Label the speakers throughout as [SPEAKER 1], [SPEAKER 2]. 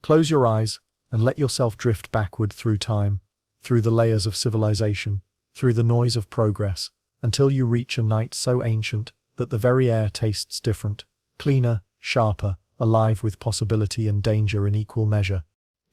[SPEAKER 1] Close your eyes and let yourself drift backward through time, through the layers of civilization, through the noise of progress, until you reach a night so ancient that the very air tastes different, cleaner, sharper, alive with possibility and danger in equal measure.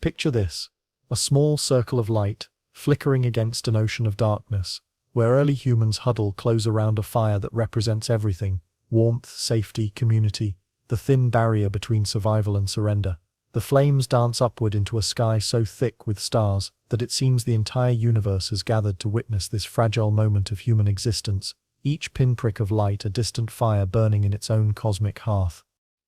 [SPEAKER 1] Picture this: a small circle of light, flickering against an ocean of darkness, where early humans huddle close around a fire that represents everything: warmth, safety, community, the thin barrier between survival and surrender. The flames dance upward into a sky so thick with stars that it seems the entire universe has gathered to witness this fragile moment of human existence, each pinprick of light a distant fire burning in its own cosmic hearth.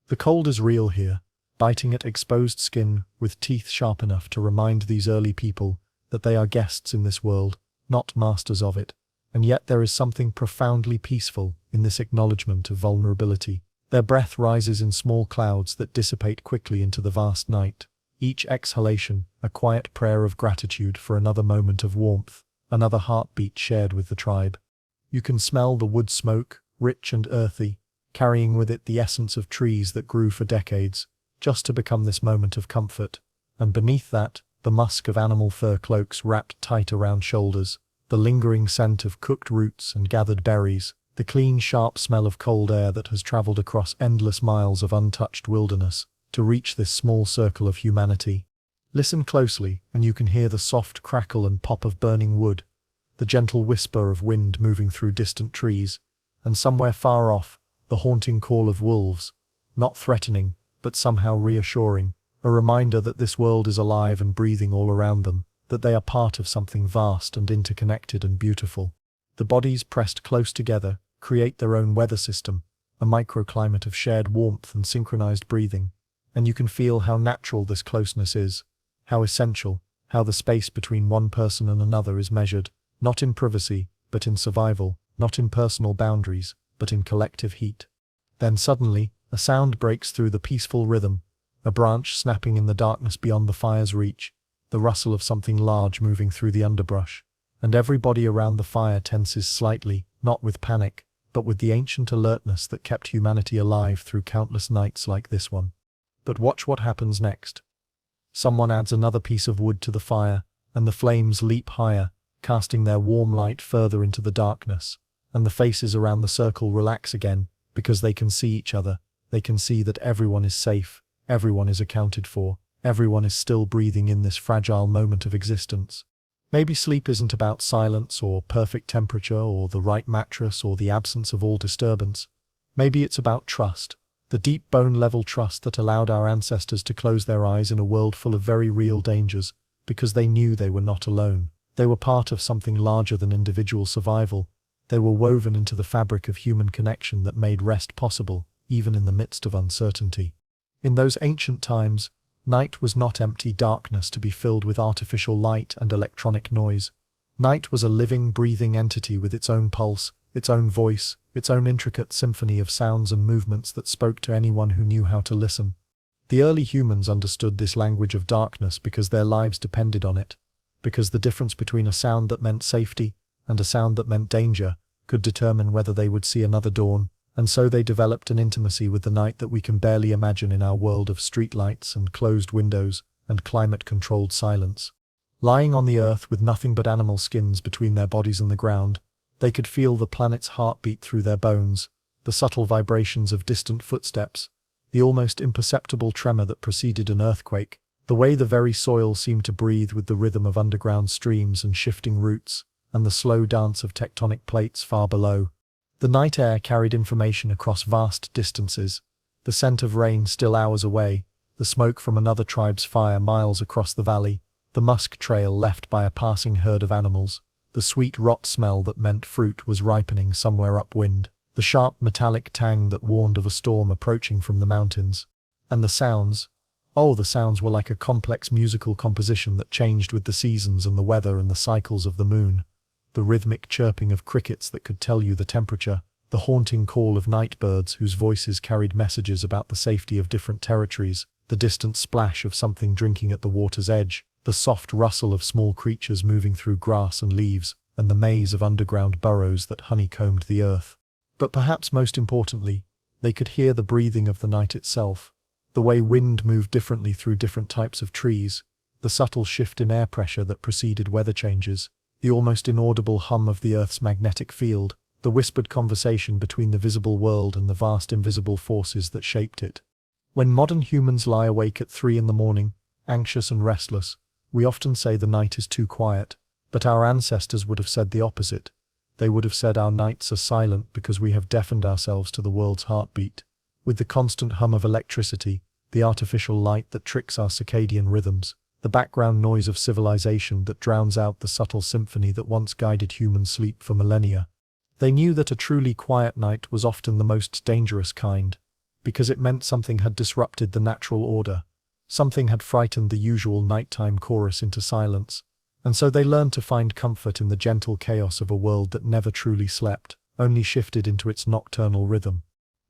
[SPEAKER 1] The cold is real here, biting at exposed skin with teeth sharp enough to remind these early people that they are guests in this world, not masters of it. And yet there is something profoundly peaceful in this acknowledgement of vulnerability. Their breath rises in small clouds that dissipate quickly into the vast night, each exhalation a quiet prayer of gratitude for another moment of warmth, another heartbeat shared with the tribe. You can smell the wood smoke, rich and earthy, carrying with it the essence of trees that grew for decades, just to become this moment of comfort. And beneath that, the musk of animal fur cloaks wrapped tight around shoulders, the lingering scent of cooked roots and gathered berries, the clean, sharp smell of cold air that has traveled across endless miles of untouched wilderness to reach this small circle of humanity. Listen closely, and you can hear the soft crackle and pop of burning wood, the gentle whisper of wind moving through distant trees, and somewhere far off, the haunting call of wolves, not threatening, but somehow reassuring, a reminder that this world is alive and breathing all around them, that they are part of something vast and interconnected and beautiful. The bodies pressed close together create their own weather system, a microclimate of shared warmth and synchronized breathing, and you can feel how natural this closeness is, how essential, how the space between one person and another is measured, not in privacy, but in survival, not in personal boundaries, but in collective heat. Then suddenly, a sound breaks through the peaceful rhythm, a branch snapping in the darkness beyond the fire's reach, the rustle of something large moving through the underbrush, and everybody around the fire tenses slightly, not with panic, but with the ancient alertness that kept humanity alive through countless nights like this one. But watch what happens next. Someone adds another piece of wood to the fire, and the flames leap higher, casting their warm light further into the darkness, and the faces around the circle relax again, because they can see each other, they can see that everyone is safe, everyone is accounted for, everyone is still breathing in this fragile moment of existence. Maybe sleep isn't about silence or perfect temperature or the right mattress or the absence of all disturbance. Maybe it's about trust, the deep bone-level trust that allowed our ancestors to close their eyes in a world full of very real dangers, because they knew they were not alone. They were part of something larger than individual survival. They were woven into the fabric of human connection that made rest possible, even in the midst of uncertainty. In those ancient times, night was not empty darkness to be filled with artificial light and electronic noise. Night was a living, breathing entity with its own pulse, its own voice, its own intricate symphony of sounds and movements that spoke to anyone who knew how to listen. The early humans understood this language of darkness because their lives depended on it, because the difference between a sound that meant safety and a sound that meant danger could determine whether they would see another dawn. And so they developed an intimacy with the night that we can barely imagine in our world of streetlights and closed windows and climate-controlled silence. Lying on the earth with nothing but animal skins between their bodies and the ground, they could feel the planet's heartbeat through their bones, the subtle vibrations of distant footsteps, the almost imperceptible tremor that preceded an earthquake, the way the very soil seemed to breathe with the rhythm of underground streams and shifting roots, and the slow dance of tectonic plates far below. The night air carried information across vast distances, the scent of rain still hours away, the smoke from another tribe's fire miles across the valley, the musk trail left by a passing herd of animals, the sweet rot smell that meant fruit was ripening somewhere upwind, the sharp metallic tang that warned of a storm approaching from the mountains. And the sounds, oh, the sounds were like a complex musical composition that changed with the seasons and the weather and the cycles of the moon. The rhythmic chirping of crickets that could tell you the temperature, the haunting call of night birds whose voices carried messages about the safety of different territories, the distant splash of something drinking at the water's edge, the soft rustle of small creatures moving through grass and leaves, and the maze of underground burrows that honeycombed the earth. But perhaps most importantly, they could hear the breathing of the night itself, The way wind moved differently through different types of trees, the subtle shift in air pressure that preceded weather changes, the almost inaudible hum of the Earth's magnetic field, the whispered conversation between the visible world and the vast invisible forces that shaped it. When modern humans lie awake at 3 in the morning, anxious and restless, we often say the night is too quiet, but our ancestors would have said the opposite. They would have said our nights are silent because we have deafened ourselves to the world's heartbeat. With the constant hum of electricity, the artificial light that tricks our circadian rhythms, the background noise of civilization that drowns out the subtle symphony that once guided human sleep for millennia. They knew that a truly quiet night was often the most dangerous kind, because it meant something had disrupted the natural order. Something had frightened the usual nighttime chorus into silence, and so they learned to find comfort in the gentle chaos of a world that never truly slept, only shifted into its nocturnal rhythm.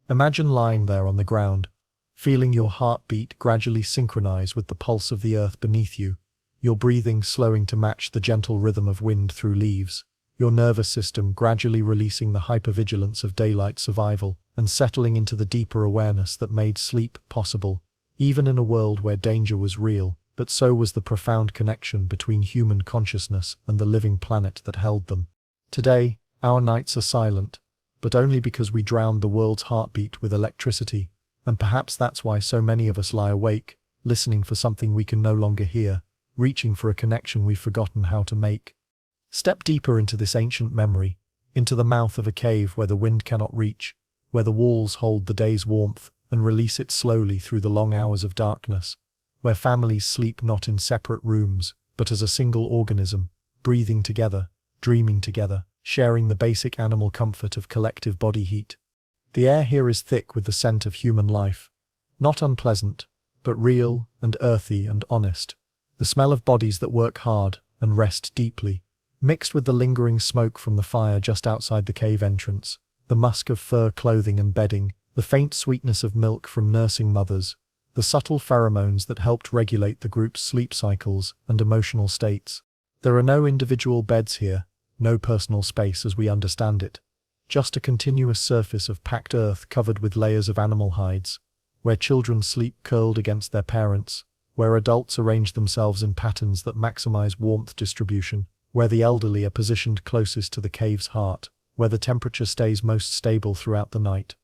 [SPEAKER 1] Imagine lying there on the ground, feeling your heartbeat gradually synchronize with the pulse of the earth beneath you, your breathing slowing to match the gentle rhythm of wind through leaves, your nervous system gradually releasing the hypervigilance of daylight survival and settling into the deeper awareness that made sleep possible, even in a world where danger was real, but so was the profound connection between human consciousness and the living planet that held them. Today, our nights are silent, but only because we drowned the world's heartbeat with electricity, and perhaps that's why so many of us lie awake, listening for something we can no longer hear, reaching for a connection we've forgotten how to make. Step deeper into this ancient memory, into the mouth of a cave where the wind cannot reach, where the walls hold the day's warmth and release it slowly through the long hours of darkness, where families sleep not in separate rooms, but as a single organism, breathing together, dreaming together, sharing the basic animal comfort of collective body heat. The air here is thick with the scent of human life, not unpleasant, but real and earthy and honest. The smell of bodies that work hard and rest deeply, mixed with the lingering smoke from the fire just outside the cave entrance, the musk of fur clothing and bedding, the faint sweetness of milk from nursing mothers, the subtle pheromones that helped regulate the group's sleep cycles and emotional states. There are no individual beds here, no personal space as we understand it, just a continuous surface of packed earth covered with layers of animal hides, where children sleep curled against their parents, where adults arrange themselves in patterns that maximize warmth distribution, where the elderly are positioned closest to the cave's heart, where the temperature stays most stable throughout the night.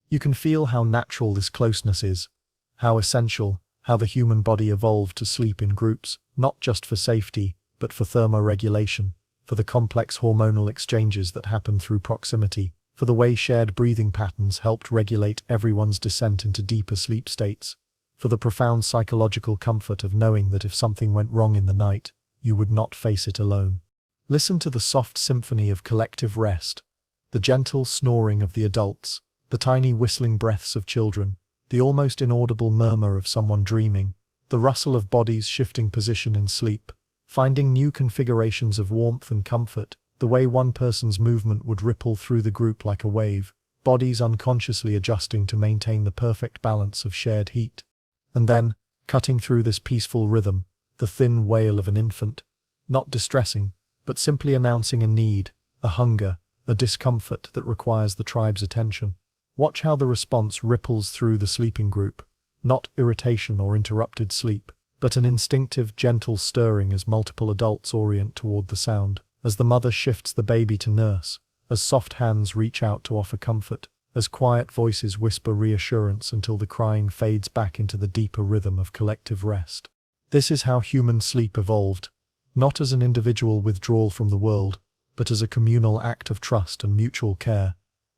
[SPEAKER 1] You can feel how natural this closeness is, how essential, how the human body evolved to sleep in groups, not just for safety, but for thermoregulation, for the complex hormonal exchanges that happen through proximity, for the way shared breathing patterns helped regulate everyone's descent into deeper sleep states, for the profound psychological comfort of knowing that if something went wrong in the night, you would not face it alone. Listen to the soft symphony of collective rest, the gentle snoring of the adults, the tiny whistling breaths of children, the almost inaudible murmur of someone dreaming, the rustle of bodies shifting position in sleep, finding new configurations of warmth and comfort, the way one person's movement would ripple through the group like a wave, bodies unconsciously adjusting to maintain the perfect balance of shared heat. And then, cutting through this peaceful rhythm, the thin wail of an infant, not distressing, but simply announcing a need, a hunger, a discomfort that requires the tribe's attention. Watch how the response ripples through the sleeping group, not irritation or interrupted sleep, but an instinctive, gentle stirring as multiple adults orient toward the sound, as the mother shifts the baby to nurse, as soft hands reach out to offer comfort, as quiet voices whisper reassurance until the crying fades back into the deeper rhythm of collective rest. This is how human sleep evolved, not as an individual withdrawal from the world, but as a communal act of trust and mutual care,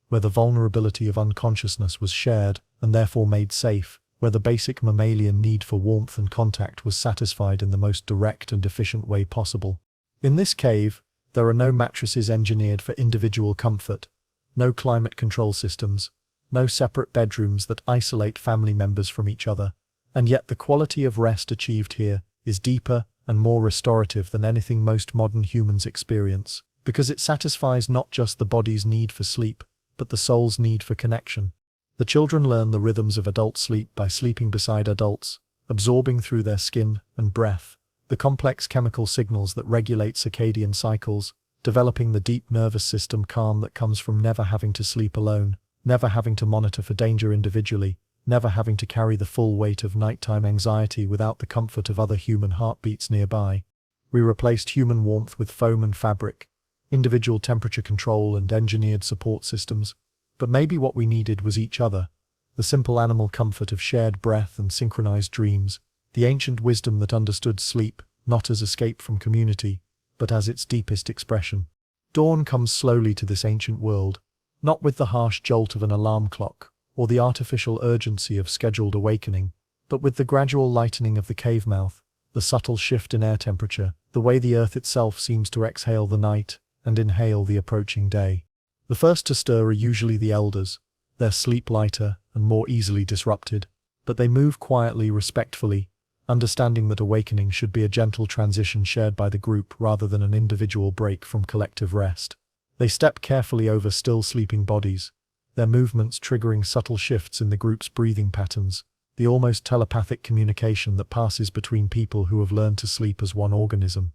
[SPEAKER 1] where the vulnerability of unconsciousness was shared and therefore made safe, where the basic mammalian need for warmth and contact was satisfied in the most direct and efficient way possible. In this cave, there are no mattresses engineered for individual comfort, no climate control systems, no separate bedrooms that isolate family members from each other, and yet the quality of rest achieved here is deeper and more restorative than anything most modern humans experience, because it satisfies not just the body's need for sleep, but the soul's need for connection. The children learn the rhythms of adult sleep by sleeping beside adults, absorbing through their skin and breath the complex chemical signals that regulate circadian cycles, developing the deep nervous system calm that comes from never having to sleep alone, never having to monitor for danger individually, never having to carry the full weight of nighttime anxiety without the comfort of other human heartbeats nearby. We replaced human warmth with foam and fabric, individual temperature control and engineered support systems. But maybe what we needed was each other, the simple animal comfort of shared breath and synchronized dreams, the ancient wisdom that understood sleep, not as escape from community, but as its deepest expression. Dawn comes slowly to this ancient world, not with the harsh jolt of an alarm clock, or the artificial urgency of scheduled awakening, but with the gradual lightening of the cave mouth, the subtle shift in air temperature, the way the earth itself seems to exhale the night and inhale the approaching day. The first to stir are usually the elders, their sleep lighter and more easily disrupted, but they move quietly, respectfully, understanding that awakening should be a gentle transition shared by the group rather than an individual break from collective rest. They step carefully over still sleeping bodies, their movements triggering subtle shifts in the group's breathing patterns, the almost telepathic communication that passes between people who have learned to sleep as one organism.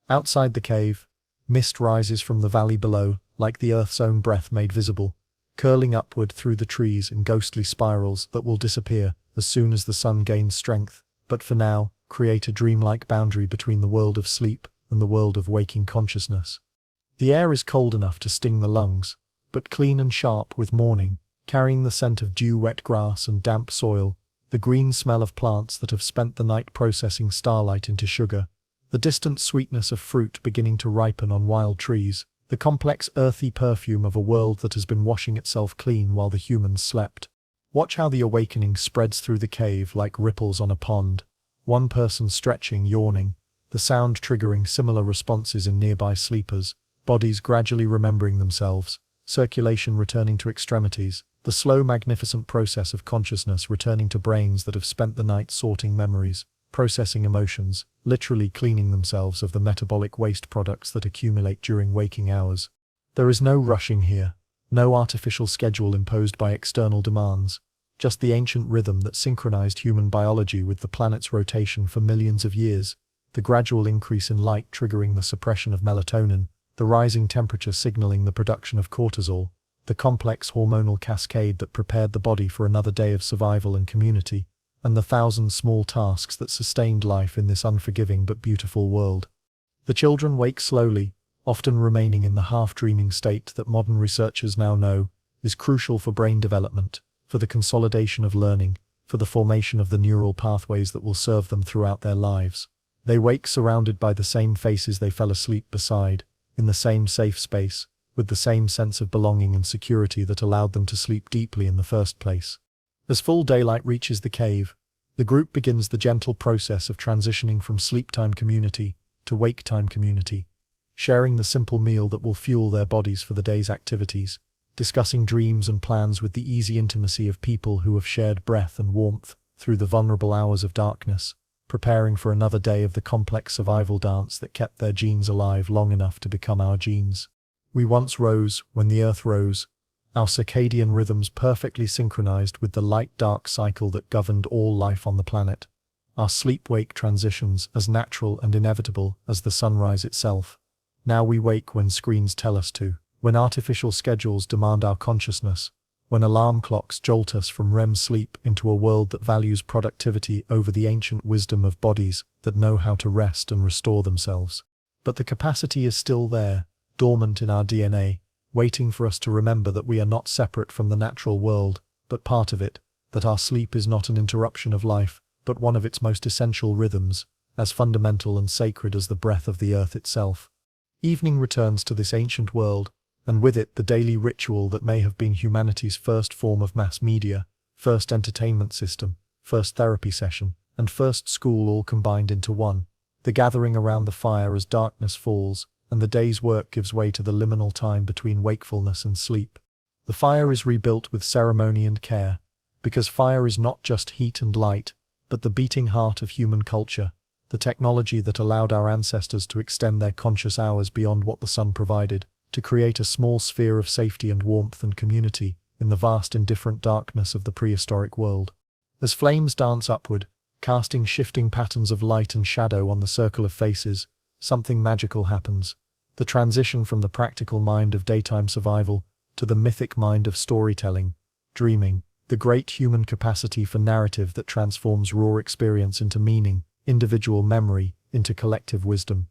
[SPEAKER 1] Outside the cave, mist rises from the valley below, like the earth's own breath made visible, curling upward through the trees in ghostly spirals that will disappear as soon as the sun gains strength, but for now, create a dreamlike boundary between the world of sleep and the world of waking consciousness. The air is cold enough to sting the lungs, but clean and sharp with morning, carrying the scent of dew-wet grass and damp soil, the green smell of plants that have spent the night processing starlight into sugar, the distant sweetness of fruit beginning to ripen on wild trees, the complex earthy perfume of a world that has been washing itself clean while the humans slept. Watch how the awakening spreads through the cave like ripples on a pond, one person stretching, yawning, the sound triggering similar responses in nearby sleepers, bodies gradually remembering themselves, circulation returning to extremities, the slow magnificent process of consciousness returning to brains that have spent the night sorting memories, processing emotions, literally cleaning themselves of the metabolic waste products that accumulate during waking hours. There is no rushing here, no artificial schedule imposed by external demands, just the ancient rhythm that synchronized human biology with the planet's rotation for millions of years, the gradual increase in light triggering the suppression of melatonin, the rising temperature signaling the production of cortisol, the complex hormonal cascade that prepared the body for another day of survival and community, and the thousand small tasks that sustained life in this unforgiving but beautiful world. The children wake slowly, often remaining in the half-dreaming state that modern researchers now know is crucial for brain development, for the consolidation of learning, for the formation of the neural pathways that will serve them throughout their lives. They wake surrounded by the same faces they fell asleep beside, in the same safe space, with the same sense of belonging and security that allowed them to sleep deeply in the first place. As full daylight reaches the cave, the group begins the gentle process of transitioning from sleep-time community to wake-time community, sharing the simple meal that will fuel their bodies for the day's activities, discussing dreams and plans with the easy intimacy of people who have shared breath and warmth through the vulnerable hours of darkness, preparing for another day of the complex survival dance that kept their genes alive long enough to become our genes. We once rose when the earth rose, our circadian rhythms perfectly synchronized with the light-dark cycle that governed all life on the planet. Our sleep-wake transitions as natural and inevitable as the sunrise itself. Now we wake when screens tell us to, when artificial schedules demand our consciousness, when alarm clocks jolt us from REM sleep into a world that values productivity over the ancient wisdom of bodies that know how to rest and restore themselves. But the capacity is still there, dormant in our DNA, waiting for us to remember that we are not separate from the natural world, but part of it, that our sleep is not an interruption of life, but one of its most essential rhythms, as fundamental and sacred as the breath of the earth itself. Evening returns to this ancient world, and with it the daily ritual that may have been humanity's first form of mass media, first entertainment system, first therapy session, and first school all combined into one, the gathering around the fire as darkness falls, and the day's work gives way to the liminal time between wakefulness and sleep. The fire is rebuilt with ceremony and care, because fire is not just heat and light, but the beating heart of human culture, the technology that allowed our ancestors to extend their conscious hours beyond what the sun provided, to create a small sphere of safety and warmth and community in the vast indifferent darkness of the prehistoric world. As flames dance upward, casting shifting patterns of light and shadow on the circle of faces, something magical happens. The transition from the practical mind of daytime survival to the mythic mind of storytelling, dreaming, the great human capacity for narrative that transforms raw experience into meaning, individual memory into collective wisdom.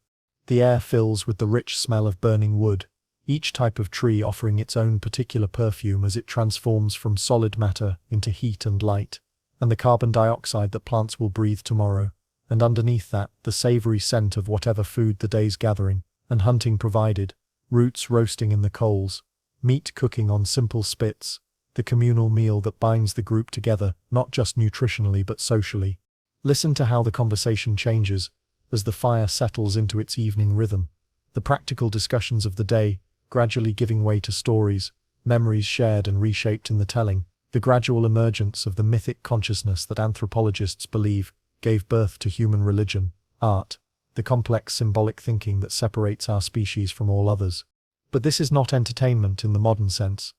[SPEAKER 1] The air fills with the rich smell of burning wood, each type of tree offering its own particular perfume as it transforms from solid matter into heat and light, and the carbon dioxide that plants will breathe tomorrow, and underneath that, the savory scent of whatever food the day's gathering and hunting provided, roots roasting in the coals, meat cooking on simple spits, the communal meal that binds the group together, not just nutritionally but socially. Listen to how the conversation changes as the fire settles into its evening rhythm, the practical discussions of the day gradually giving way to stories, memories shared and reshaped in the telling, the gradual emergence of the mythic consciousness that anthropologists believe gave birth to human religion, art, the complex symbolic thinking that separates our species from all others. But this is not entertainment in the modern sense.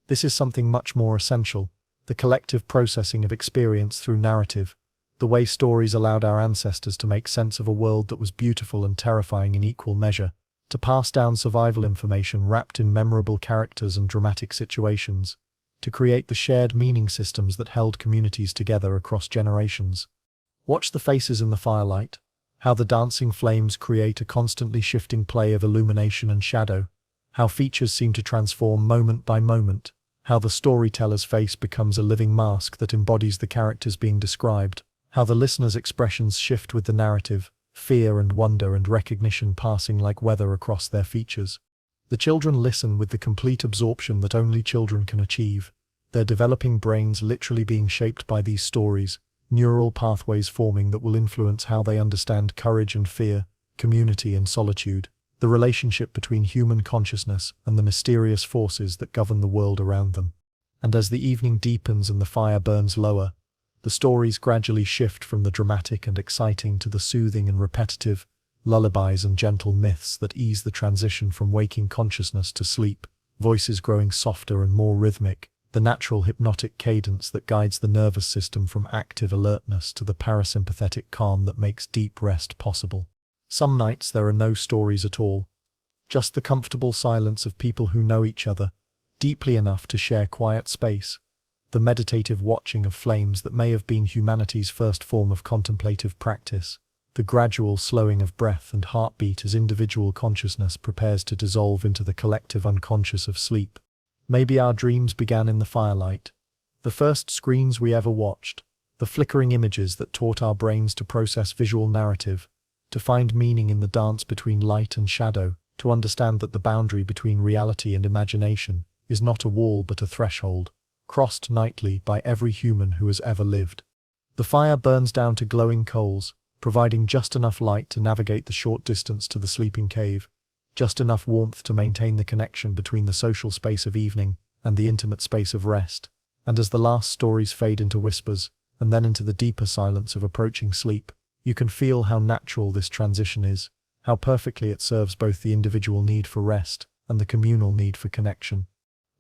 [SPEAKER 1] This is something much more essential, the collective processing of experience through narrative, the way stories allowed our ancestors to make sense of a world that was beautiful and terrifying in equal measure, to pass down survival information wrapped in memorable characters and dramatic situations, to create the shared meaning systems that held communities together across generations. Watch the faces in the firelight, how the dancing flames create a constantly shifting play of illumination and shadow, how features seem to transform moment by moment, how the storyteller's face becomes a living mask that embodies the characters being described, how the listener's expressions shift with the narrative, fear and wonder and recognition passing like weather across their features. The children listen with the complete absorption that only children can achieve, their developing brains literally being shaped by these stories, neural pathways forming that will influence how they understand courage and fear, community and solitude, the relationship between human consciousness and the mysterious forces that govern the world around them. And as the evening deepens and the fire burns lower, the stories gradually shift from the dramatic and exciting to the soothing and repetitive, lullabies and gentle myths that ease the transition from waking consciousness to sleep, voices growing softer and more rhythmic, the natural hypnotic cadence that guides the nervous system from active alertness to the parasympathetic calm that makes deep rest possible. Some nights there are no stories at all, just the comfortable silence of people who know each other deeply enough to share quiet space, the meditative watching of flames that may have been humanity's first form of contemplative practice, the gradual slowing of breath and heartbeat as individual consciousness prepares to dissolve into the collective unconscious of sleep. Maybe our dreams began in the firelight, the first screens we ever watched, the flickering images that taught our brains to process visual narrative, to find meaning in the dance between light and shadow, to understand that the boundary between reality and imagination is not a wall but a threshold, crossed nightly by every human who has ever lived. The fire burns down to glowing coals, providing just enough light to navigate the short distance to the sleeping cave, just enough warmth to maintain the connection between the social space of evening and the intimate space of rest. And as the last stories fade into whispers, and then into the deeper silence of approaching sleep, you can feel how natural this transition is, how perfectly it serves both the individual need for rest and the communal need for connection.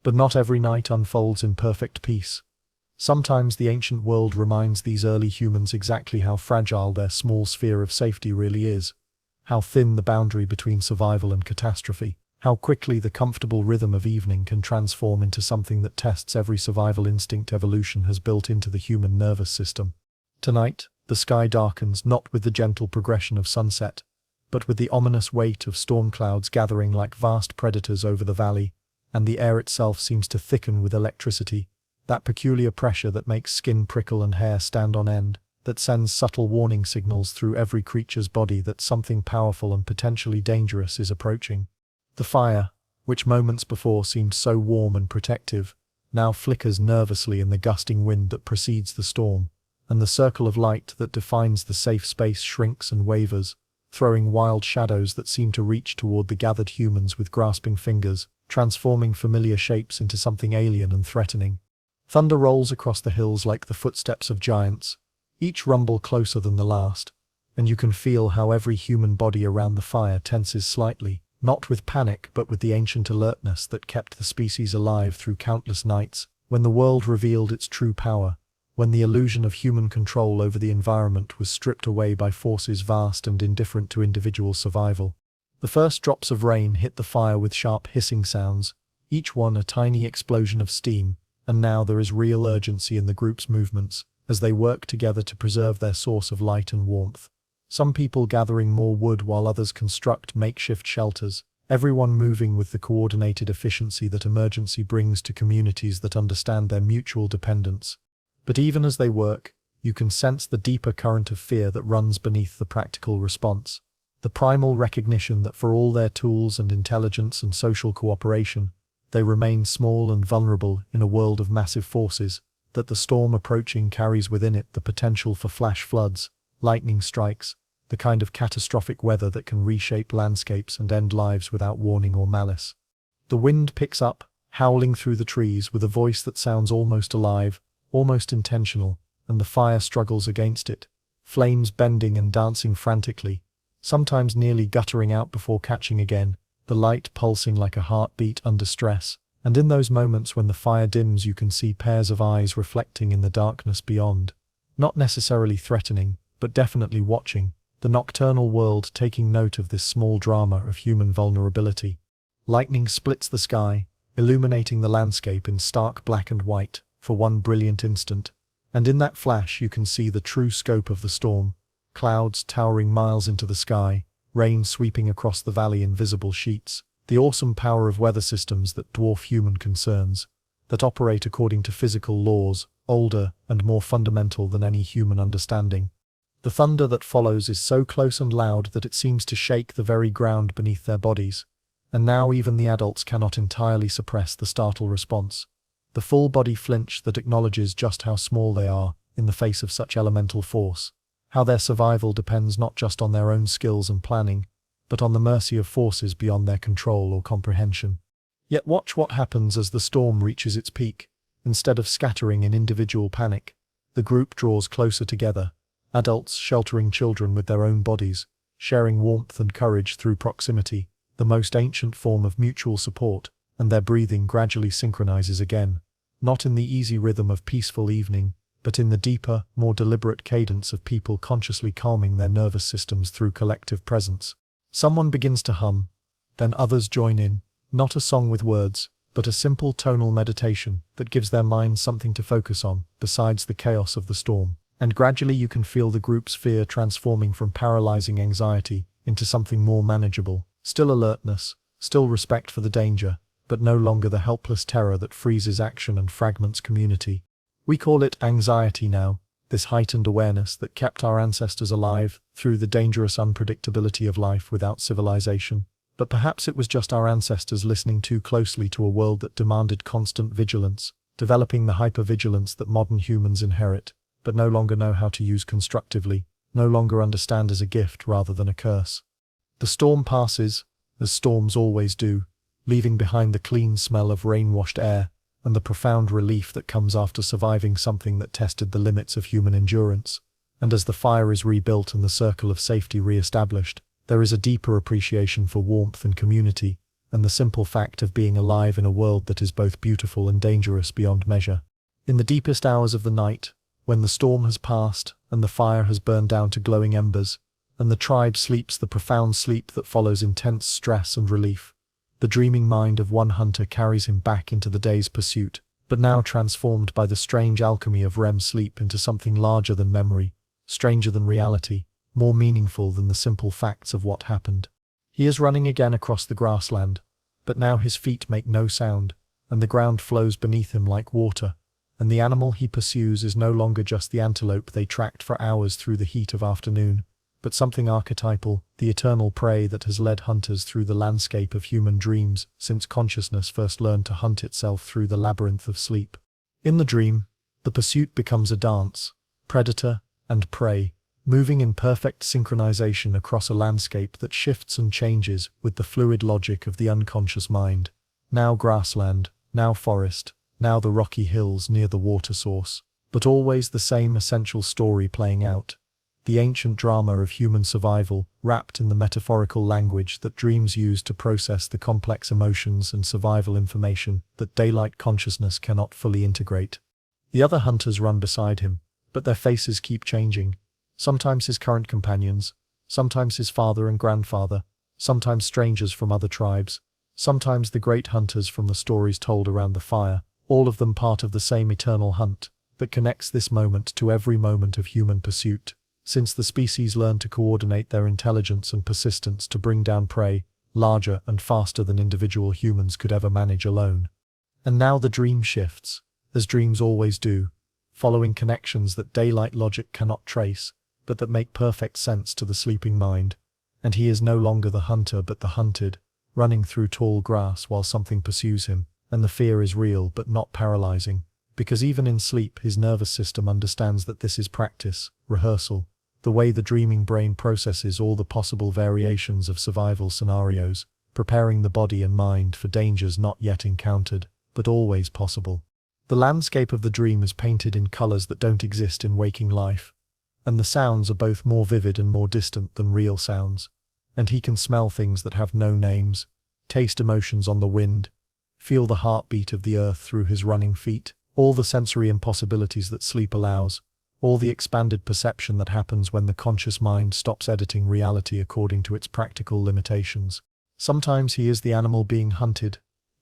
[SPEAKER 1] But not every night unfolds in perfect peace. Sometimes the ancient world reminds these early humans exactly how fragile their small sphere of safety really is, how thin the boundary between survival and catastrophe, how quickly the comfortable rhythm of evening can transform into something that tests every survival instinct evolution has built into the human nervous system. Tonight, the sky darkens not with the gentle progression of sunset, but with the ominous weight of storm clouds gathering like vast predators over the valley, and the air itself seems to thicken with electricity, that peculiar pressure that makes skin prickle and hair stand on end, that sends subtle warning signals through every creature's body that something powerful and potentially dangerous is approaching. The fire, which moments before seemed so warm and protective, now flickers nervously in the gusting wind that precedes the storm, and the circle of light that defines the safe space shrinks and wavers, throwing wild shadows that seem to reach toward the gathered humans with grasping fingers, transforming familiar shapes into something alien and threatening. Thunder rolls across the hills like the footsteps of giants, each rumble closer than the last, and you can feel how every human body around the fire tenses slightly, not with panic but with the ancient alertness that kept the species alive through countless nights, when the world revealed its true power, when the illusion of human control over the environment was stripped away by forces vast and indifferent to individual survival. The first drops of rain hit the fire with sharp hissing sounds, each one a tiny explosion of steam, And now there is real urgency in the group's movements, as they work together to preserve their source of light and warmth. Some people gathering more wood while others construct makeshift shelters, everyone moving with the coordinated efficiency that emergency brings to communities that understand their mutual dependence. But even as they work, you can sense the deeper current of fear that runs beneath the practical response. The primal recognition that for all their tools and intelligence and social cooperation, they remain small and vulnerable in a world of massive forces, that the storm approaching carries within it the potential for flash floods, lightning strikes, the kind of catastrophic weather that can reshape landscapes and end lives without warning or malice. The wind picks up, howling through the trees with a voice that sounds almost alive, almost intentional, and the fire struggles against it, flames bending and dancing frantically, sometimes nearly guttering out before catching again, the light pulsing like a heartbeat under stress. And in those moments when the fire dims, you can see pairs of eyes reflecting in the darkness beyond. Not necessarily threatening, but definitely watching, the nocturnal world taking note of this small drama of human vulnerability. Lightning splits the sky, illuminating the landscape in stark black and white, for one brilliant instant. And in that flash you can see the true scope of the storm. Clouds towering miles into the sky, rain sweeping across the valley in visible sheets. The awesome power of weather systems that dwarf human concerns, that operate according to physical laws, older and more fundamental than any human understanding. The thunder that follows is so close and loud that it seems to shake the very ground beneath their bodies, and now even the adults cannot entirely suppress the startled response. The full-body flinch that acknowledges just how small they are in the face of such elemental force, how their survival depends not just on their own skills and planning, but on the mercy of forces beyond their control or comprehension. Yet watch what happens as the storm reaches its peak. Instead of scattering in individual panic, the group draws closer together, adults sheltering children with their own bodies, sharing warmth and courage through proximity, the most ancient form of mutual support, and their breathing gradually synchronizes again, not in the easy rhythm of peaceful evening, but in the deeper, more deliberate cadence of people consciously calming their nervous systems through collective presence. Someone begins to hum, then others join in, not a song with words, but a simple tonal meditation that gives their minds something to focus on, besides the chaos of the storm. And gradually you can feel the group's fear transforming from paralyzing anxiety into something more manageable, still alertness, still respect for the danger, but no longer the helpless terror that freezes action and fragments community. We call it anxiety now, this heightened awareness that kept our ancestors alive through the dangerous unpredictability of life without civilization. But perhaps it was just our ancestors listening too closely to a world that demanded constant vigilance, developing the hypervigilance that modern humans inherit, but no longer know how to use constructively, no longer understand as a gift rather than a curse. The storm passes, as storms always do, leaving behind the clean smell of rain-washed air, and the profound relief that comes after surviving something that tested the limits of human endurance. And as the fire is rebuilt and the circle of safety re-established, there is a deeper appreciation for warmth and community, and the simple fact of being alive in a world that is both beautiful and dangerous beyond measure. In the deepest hours of the night, when the storm has passed and the fire has burned down to glowing embers, and the tribe sleeps the profound sleep that follows intense stress and relief, the dreaming mind of one hunter carries him back into the day's pursuit, but now transformed by the strange alchemy of REM sleep into something larger than memory, stranger than reality, more meaningful than the simple facts of what happened. He is running again across the grassland, but now his feet make no sound, and the ground flows beneath him like water, and the animal he pursues is no longer just the antelope they tracked for hours through the heat of afternoon, but something archetypal, the eternal prey that has led hunters through the landscape of human dreams since consciousness first learned to hunt itself through the labyrinth of sleep. In the dream, the pursuit becomes a dance, predator and prey, moving in perfect synchronization across a landscape that shifts and changes with the fluid logic of the unconscious mind. Now grassland, now forest, now the rocky hills near the water source, but always the same essential story playing out. The ancient drama of human survival, wrapped in the metaphorical language that dreams use to process the complex emotions and survival information that daylight consciousness cannot fully integrate. The other hunters run beside him, but their faces keep changing. Sometimes his current companions, sometimes his father and grandfather, sometimes strangers from other tribes, sometimes the great hunters from the stories told around the fire, all of them part of the same eternal hunt that connects this moment to every moment of human pursuit, since the species learned to coordinate their intelligence and persistence to bring down prey larger and faster than individual humans could ever manage alone. And now the dream shifts, as dreams always do, following connections that daylight logic cannot trace, but that make perfect sense to the sleeping mind. And he is no longer the hunter but the hunted, running through tall grass while something pursues him, and the fear is real but not paralyzing, because even in sleep his nervous system understands that this is practice, rehearsal, the way the dreaming brain processes all the possible variations of survival scenarios, preparing the body and mind for dangers not yet encountered, but always possible. The landscape of the dream is painted in colors that don't exist in waking life, and the sounds are both more vivid and more distant than real sounds, and he can smell things that have no names, taste emotions on the wind, feel the heartbeat of the earth through his running feet, all the sensory impossibilities that sleep allows, all the expanded perception that happens when the conscious mind stops editing reality according to its practical limitations. Sometimes he is the animal being hunted,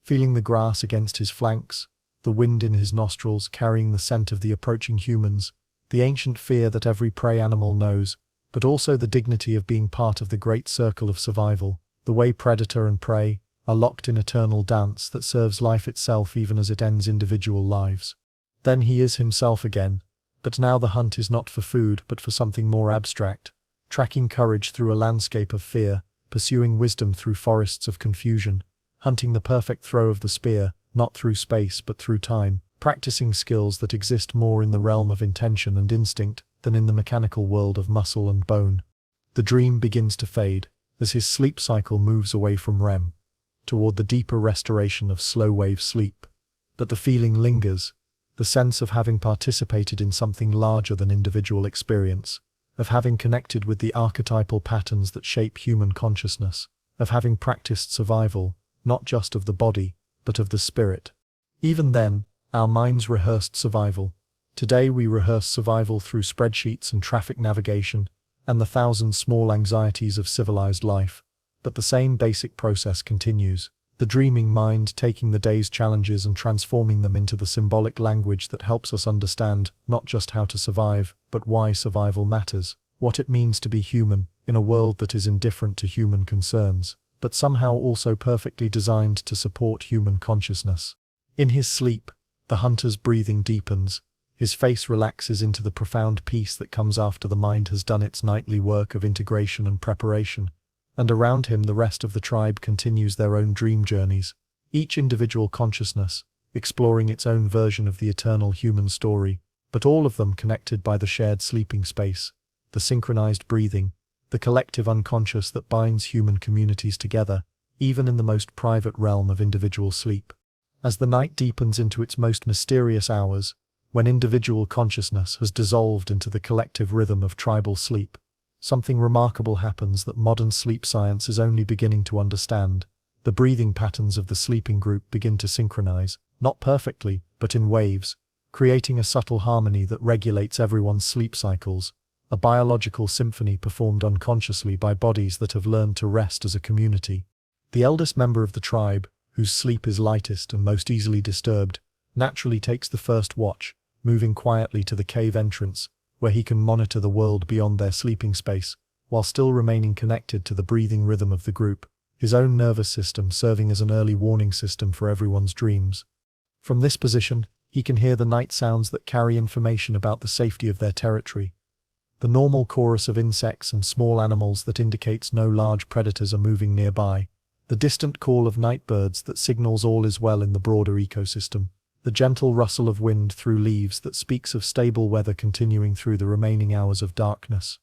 [SPEAKER 1] feeling the grass against his flanks, the wind in his nostrils carrying the scent of the approaching humans, the ancient fear that every prey animal knows, but also the dignity of being part of the great circle of survival, the way predator and prey are locked in eternal dance that serves life itself even as it ends individual lives. Then he is himself again, but now the hunt is not for food but for something more abstract, tracking courage through a landscape of fear, pursuing wisdom through forests of confusion, hunting the perfect throw of the spear, not through space but through time, practicing skills that exist more in the realm of intention and instinct than in the mechanical world of muscle and bone. The dream begins to fade, as his sleep cycle moves away from REM, toward the deeper restoration of slow-wave sleep. But the feeling lingers, the sense of having participated in something larger than individual experience, of having connected with the archetypal patterns that shape human consciousness, of having practiced survival, not just of the body, but of the spirit. Even then, our minds rehearsed survival. Today we rehearse survival through spreadsheets and traffic navigation, and the thousand small anxieties of civilized life. But the same basic process continues, the dreaming mind taking the day's challenges and transforming them into the symbolic language that helps us understand not just how to survive, but why survival matters, what it means to be human in a world that is indifferent to human concerns, but somehow also perfectly designed to support human consciousness. In his sleep, the hunter's breathing deepens, his face relaxes into the profound peace that comes after the mind has done its nightly work of integration and preparation. And around him the rest of the tribe continues their own dream journeys, each individual consciousness, exploring its own version of the eternal human story, but all of them connected by the shared sleeping space, the synchronized breathing, the collective unconscious that binds human communities together, even in the most private realm of individual sleep. As the night deepens into its most mysterious hours, when individual consciousness has dissolved into the collective rhythm of tribal sleep, something remarkable happens that modern sleep science is only beginning to understand. The breathing patterns of the sleeping group begin to synchronize, not perfectly, but in waves, creating a subtle harmony that regulates everyone's sleep cycles, a biological symphony performed unconsciously by bodies that have learned to rest as a community. The eldest member of the tribe, whose sleep is lightest and most easily disturbed, naturally takes the first watch, moving quietly to the cave entrance, where he can monitor the world beyond their sleeping space, while still remaining connected to the breathing rhythm of the group, his own nervous system serving as an early warning system for everyone's dreams. From this position, he can hear the night sounds that carry information about the safety of their territory, the normal chorus of insects and small animals that indicates no large predators are moving nearby, the distant call of night birds that signals all is well in the broader ecosystem, the gentle rustle of wind through leaves that speaks of stable weather continuing through the remaining hours of darkness.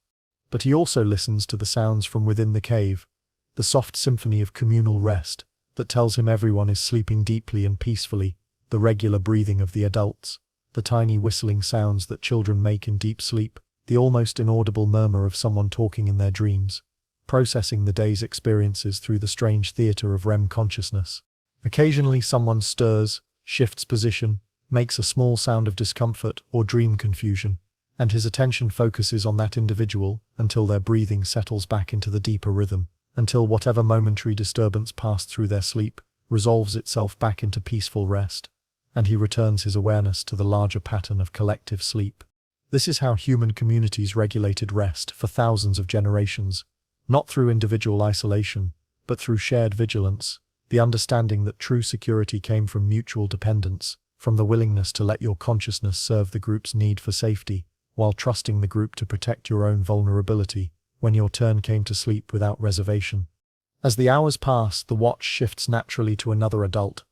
[SPEAKER 1] But he also listens to the sounds from within the cave, the soft symphony of communal rest that tells him everyone is sleeping deeply and peacefully, the regular breathing of the adults, the tiny whistling sounds that children make in deep sleep, the almost inaudible murmur of someone talking in their dreams, processing the day's experiences through the strange theater of REM consciousness. Occasionally someone stirs, shifts position, makes a small sound of discomfort or dream confusion, and his attention focuses on that individual until their breathing settles back into the deeper rhythm, until whatever momentary disturbance passed through their sleep resolves itself back into peaceful rest. and he returns his awareness to the larger pattern of collective sleep. This is how human communities regulated rest for thousands of generations, not through individual isolation, but through shared vigilance, the understanding that true security came from mutual dependence, from the willingness to let your consciousness serve the group's need for safety, while trusting the group to protect your own vulnerability when your turn came to sleep without reservation. As the hours pass, the watch shifts naturally to another adult,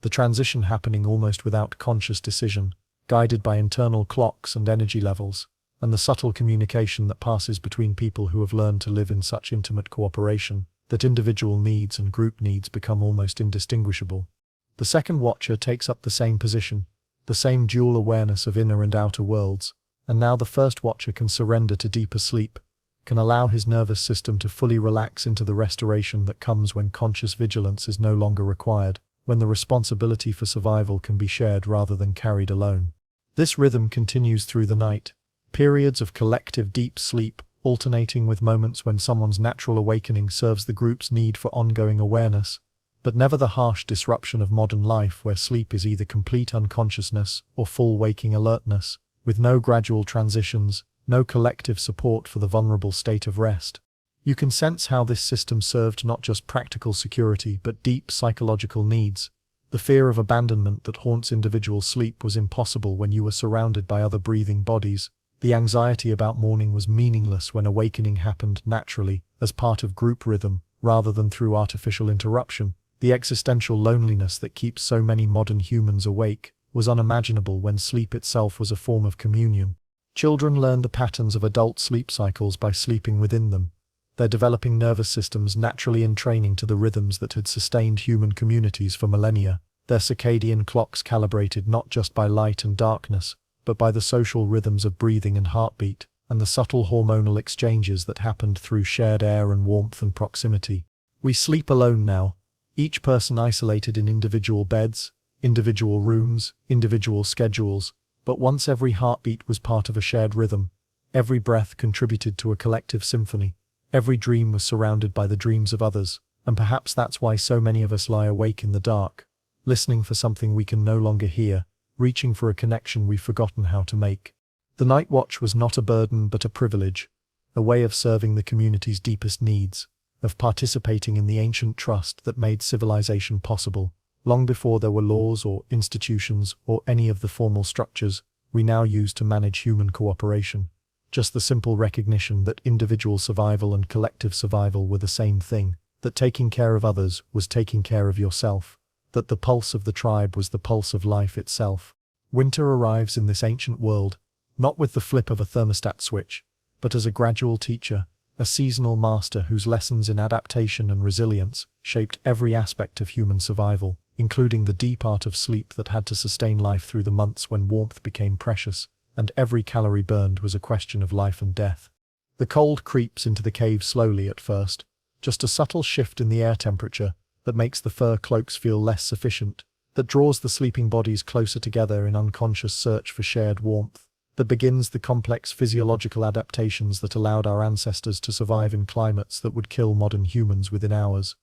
[SPEAKER 1] the transition happening almost without conscious decision, guided by internal clocks and energy levels, and the subtle communication that passes between people who have learned to live in such intimate cooperation that individual needs and group needs become almost indistinguishable. The second watcher takes up the same position, the same dual awareness of inner and outer worlds, and now the first watcher can surrender to deeper sleep, can allow his nervous system to fully relax into the restoration that comes when conscious vigilance is no longer required, when the responsibility for survival can be shared rather than carried alone. This rhythm continues through the night, periods of collective deep sleep, alternating with moments when someone's natural awakening serves the group's need for ongoing awareness, but never the harsh disruption of modern life where sleep is either complete unconsciousness or full waking alertness, with no gradual transitions, no collective support for the vulnerable state of rest. You can sense how this system served not just practical security but deep psychological needs. The fear of abandonment that haunts individual sleep was impossible when you were surrounded by other breathing bodies. The anxiety about mourning was meaningless when awakening happened naturally, as part of group rhythm, rather than through artificial interruption. The existential loneliness that keeps so many modern humans awake was unimaginable when sleep itself was a form of communion. Children learn the patterns of adult sleep cycles by sleeping within them, their developing nervous systems naturally in training to the rhythms that had sustained human communities for millennia, their circadian clocks calibrated not just by light and darkness, but by the social rhythms of breathing and heartbeat, and the subtle hormonal exchanges that happened through shared air and warmth and proximity. We sleep alone now, each person isolated in individual beds, individual rooms, individual schedules, but once every heartbeat was part of a shared rhythm, every breath contributed to a collective symphony, every dream was surrounded by the dreams of others, and perhaps that's why so many of us lie awake in the dark, listening for something we can no longer hear, reaching for a connection we've forgotten how to make. The night watch was not a burden but a privilege, a way of serving the community's deepest needs, of participating in the ancient trust that made civilization possible. Long before there were laws or institutions or any of the formal structures we now use to manage human cooperation, just the simple recognition that individual survival and collective survival were the same thing, that taking care of others was taking care of yourself, that the pulse of the tribe was the pulse of life itself. Winter arrives in this ancient world, not with the flip of a thermostat switch, but as a gradual teacher, a seasonal master whose lessons in adaptation and resilience shaped every aspect of human survival, including the deep art of sleep that had to sustain life through the months when warmth became precious, and every calorie burned was a question of life and death. The cold creeps into the cave slowly at first, just a subtle shift in the air temperature that makes the fur cloaks feel less sufficient, that draws the sleeping bodies closer together in unconscious search for shared warmth, that begins the complex physiological adaptations that allowed our ancestors to survive in climates that would kill modern humans within hours.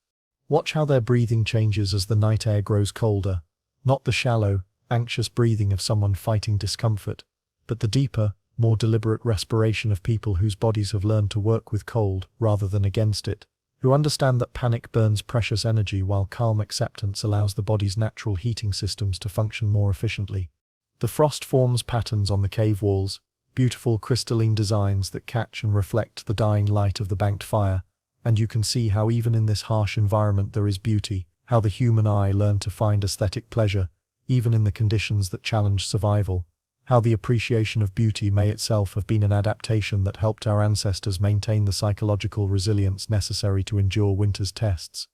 [SPEAKER 1] Watch how their breathing changes as the night air grows colder, not the shallow, anxious breathing of someone fighting discomfort, but the deeper, more deliberate respiration of people whose bodies have learned to work with cold rather than against it, who understand that panic burns precious energy while calm acceptance allows the body's natural heating systems to function more efficiently. The frost forms patterns on the cave walls, beautiful crystalline designs that catch and reflect the dying light of the banked fire, and you can see how even in this harsh environment there is beauty, how the human eye learned to find aesthetic pleasure, even in the conditions that challenge survival, how the appreciation of beauty may itself have been an adaptation that helped our ancestors maintain the psychological resilience necessary to endure winter's tests.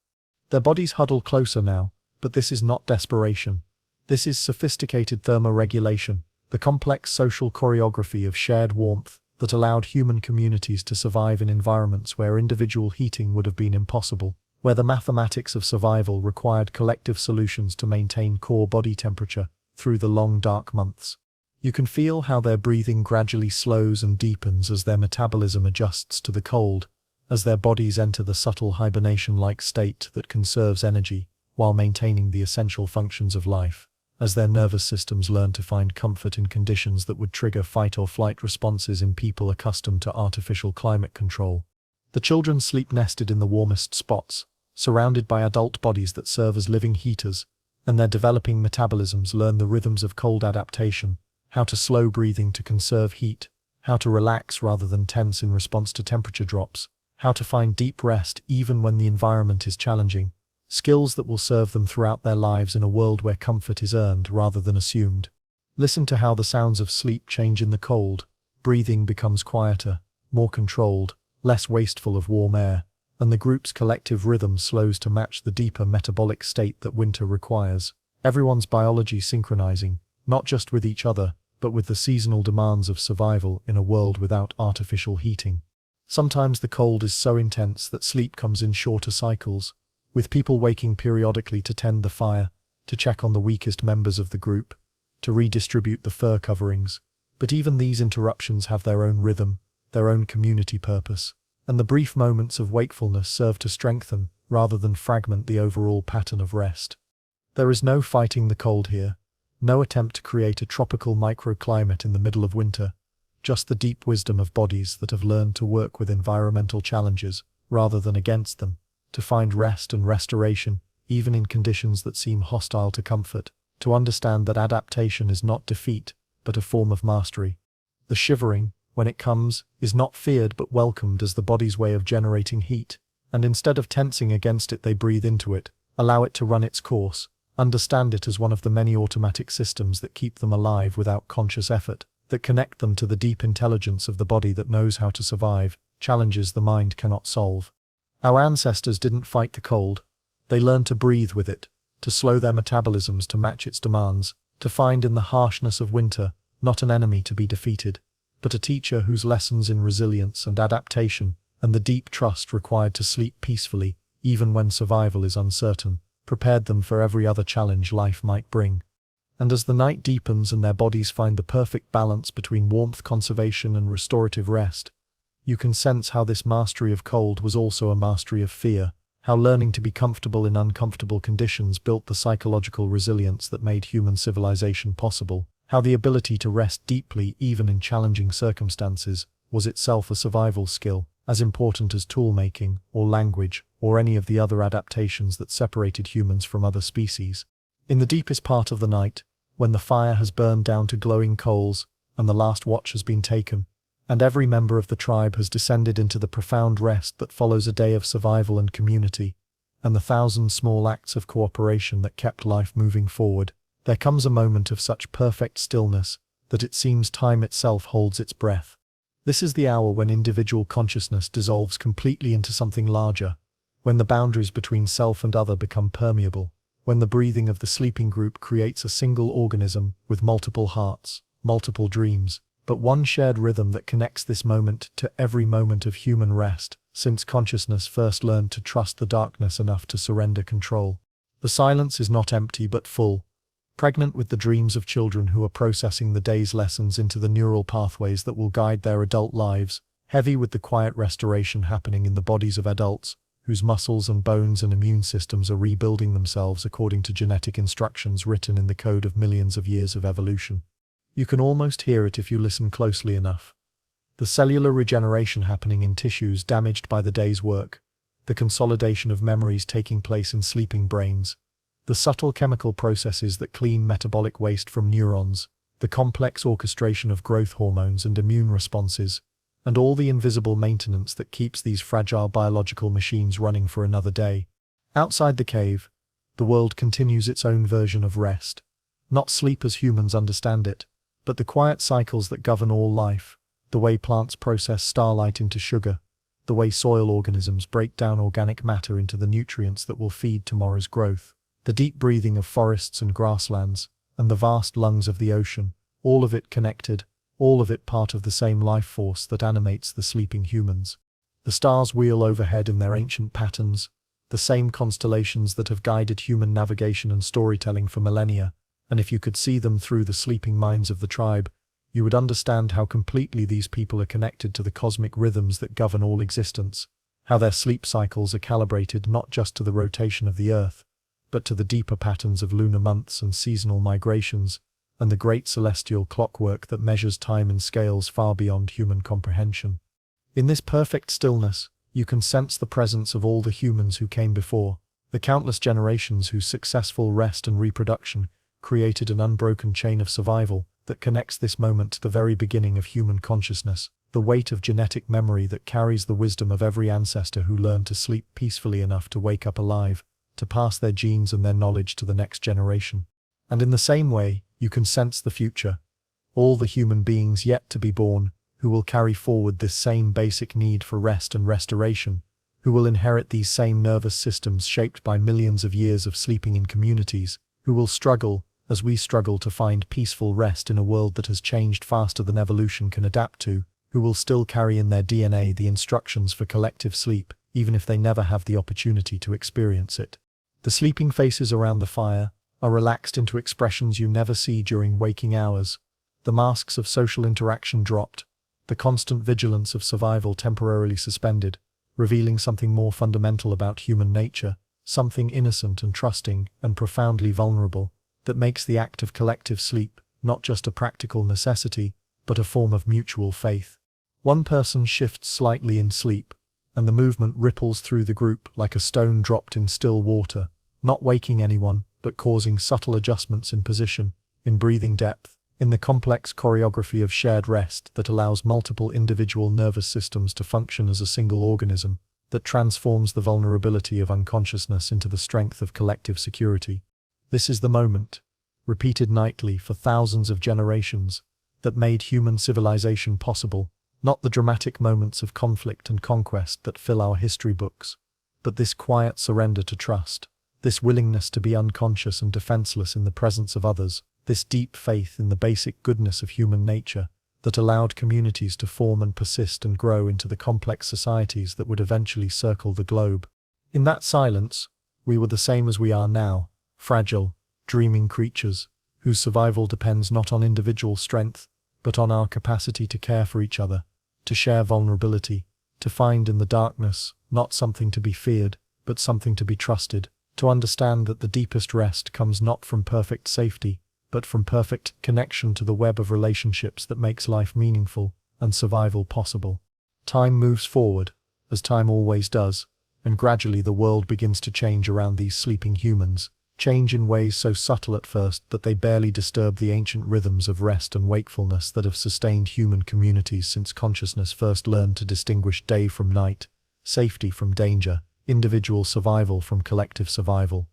[SPEAKER 1] Their bodies huddle closer now, but this is not desperation. This is sophisticated thermoregulation, the complex social choreography of shared warmth that allowed human communities to survive in environments where individual heating would have been impossible, where the mathematics of survival required collective solutions to maintain core body temperature through the long dark months. You can feel how their breathing gradually slows and deepens as their metabolism adjusts to the cold, as their bodies enter the subtle hibernation-like state that conserves energy while maintaining the essential functions of life, as their nervous systems learn to find comfort in conditions that would trigger fight or flight responses in people accustomed to artificial climate control. The children sleep nested in the warmest spots, surrounded by adult bodies that serve as living heaters, and their developing metabolisms learn the rhythms of cold adaptation, how to slow breathing to conserve heat, how to relax rather than tense in response to temperature drops, how to find deep rest even when the environment is challenging, skills that will serve them throughout their lives in a world where comfort is earned rather than assumed. Listen to how the sounds of sleep change in the cold. Breathing becomes quieter, more controlled, less wasteful of warm air, and the group's collective rhythm slows to match the deeper metabolic state that winter requires. Everyone's biology synchronizing, not just with each other, but with the seasonal demands of survival in a world without artificial heating. Sometimes the cold is so intense that sleep comes in shorter cycles, with people waking periodically to tend the fire, to check on the weakest members of the group, to redistribute the fur coverings. But even these interruptions have their own rhythm, their own community purpose, and the brief moments of wakefulness serve to strengthen, rather than fragment the overall pattern of rest. There is no fighting the cold here, no attempt to create a tropical microclimate in the middle of winter, just the deep wisdom of bodies that have learned to work with environmental challenges, rather than against them, to find rest and restoration, even in conditions that seem hostile to comfort, to understand that adaptation is not defeat, but a form of mastery. The shivering, when it comes, is not feared but welcomed as the body's way of generating heat, and instead of tensing against it they breathe into it, allow it to run its course, understand it as one of the many automatic systems that keep them alive without conscious effort, that connect them to the deep intelligence of the body that knows how to survive, challenges the mind cannot solve. Our ancestors didn't fight the cold, they learned to breathe with it, to slow their metabolisms to match its demands, to find in the harshness of winter not an enemy to be defeated, but a teacher whose lessons in resilience and adaptation, and the deep trust required to sleep peacefully, even when survival is uncertain, prepared them for every other challenge life might bring. And as the night deepens and their bodies find the perfect balance between warmth conservation and restorative rest, you can sense how this mastery of cold was also a mastery of fear, how learning to be comfortable in uncomfortable conditions built the psychological resilience that made human civilization possible, how the ability to rest deeply even in challenging circumstances was itself a survival skill, as important as tool-making, or language, or any of the other adaptations that separated humans from other species. In the deepest part of the night, when the fire has burned down to glowing coals, and the last watch has been taken, and every member of the tribe has descended into the profound rest that follows a day of survival and community, and the thousand small acts of cooperation that kept life moving forward, there comes a moment of such perfect stillness that it seems time itself holds its breath. This is the hour when individual consciousness dissolves completely into something larger, when the boundaries between self and other become permeable, when the breathing of the sleeping group creates a single organism with multiple hearts, multiple dreams, but one shared rhythm that connects this moment to every moment of human rest, since consciousness first learned to trust the darkness enough to surrender control. The silence is not empty but full, pregnant with the dreams of children who are processing the day's lessons into the neural pathways that will guide their adult lives, heavy with the quiet restoration happening in the bodies of adults, whose muscles and bones and immune systems are rebuilding themselves according to genetic instructions written in the code of millions of years of evolution. You can almost hear it if you listen closely enough. The cellular regeneration happening in tissues damaged by the day's work, the consolidation of memories taking place in sleeping brains, the subtle chemical processes that clean metabolic waste from neurons, the complex orchestration of growth hormones and immune responses, and all the invisible maintenance that keeps these fragile biological machines running for another day. Outside the cave, the world continues its own version of rest. Not sleep as humans understand it, but the quiet cycles that govern all life, the way plants process starlight into sugar, the way soil organisms break down organic matter into the nutrients that will feed tomorrow's growth, the deep breathing of forests and grasslands, and the vast lungs of the ocean, all of it connected, all of it part of the same life force that animates the sleeping humans. The stars wheel overhead in their ancient patterns, the same constellations that have guided human navigation and storytelling for millennia, and if you could see them through the sleeping minds of the tribe, you would understand how completely these people are connected to the cosmic rhythms that govern all existence, how their sleep cycles are calibrated not just to the rotation of the earth, but to the deeper patterns of lunar months and seasonal migrations, and the great celestial clockwork that measures time in scales far beyond human comprehension. In this perfect stillness, you can sense the presence of all the humans who came before, the countless generations whose successful rest and reproduction created an unbroken chain of survival that connects this moment to the very beginning of human consciousness, the weight of genetic memory that carries the wisdom of every ancestor who learned to sleep peacefully enough to wake up alive, to pass their genes and their knowledge to the next generation. And in the same way, you can sense the future, all the human beings yet to be born, who will carry forward this same basic need for rest and restoration, who will inherit these same nervous systems shaped by millions of years of sleeping in communities, who will struggle, as we struggle to find peaceful rest in a world that has changed faster than evolution can adapt to, who will still carry in their DNA the instructions for collective sleep, even if they never have the opportunity to experience it. The sleeping faces around the fire are relaxed into expressions you never see during waking hours, the masks of social interaction dropped, the constant vigilance of survival temporarily suspended, revealing something more fundamental about human nature, something innocent and trusting and profoundly vulnerable, that makes the act of collective sleep not just a practical necessity, but a form of mutual faith. One person shifts slightly in sleep, and the movement ripples through the group like a stone dropped in still water, not waking anyone, but causing subtle adjustments in position, in breathing depth, in the complex choreography of shared rest that allows multiple individual nervous systems to function as a single organism, that transforms the vulnerability of unconsciousness into the strength of collective security. This is the moment, repeated nightly for thousands of generations, that made human civilization possible, not the dramatic moments of conflict and conquest that fill our history books, but this quiet surrender to trust, this willingness to be unconscious and defenseless in the presence of others, this deep faith in the basic goodness of human nature that allowed communities to form and persist and grow into the complex societies that would eventually circle the globe. In that silence, we were the same as we are now, fragile, dreaming creatures, whose survival depends not on individual strength, but on our capacity to care for each other, to share vulnerability, to find in the darkness not something to be feared, but something to be trusted, to understand that the deepest rest comes not from perfect safety, but from perfect connection to the web of relationships that makes life meaningful and survival possible. Time moves forward, as time always does, and gradually the world begins to change around these sleeping humans, change in ways so subtle at first that they barely disturb the ancient rhythms of rest and wakefulness that have sustained human communities since consciousness first learned to distinguish day from night, safety from danger, individual survival from collective survival.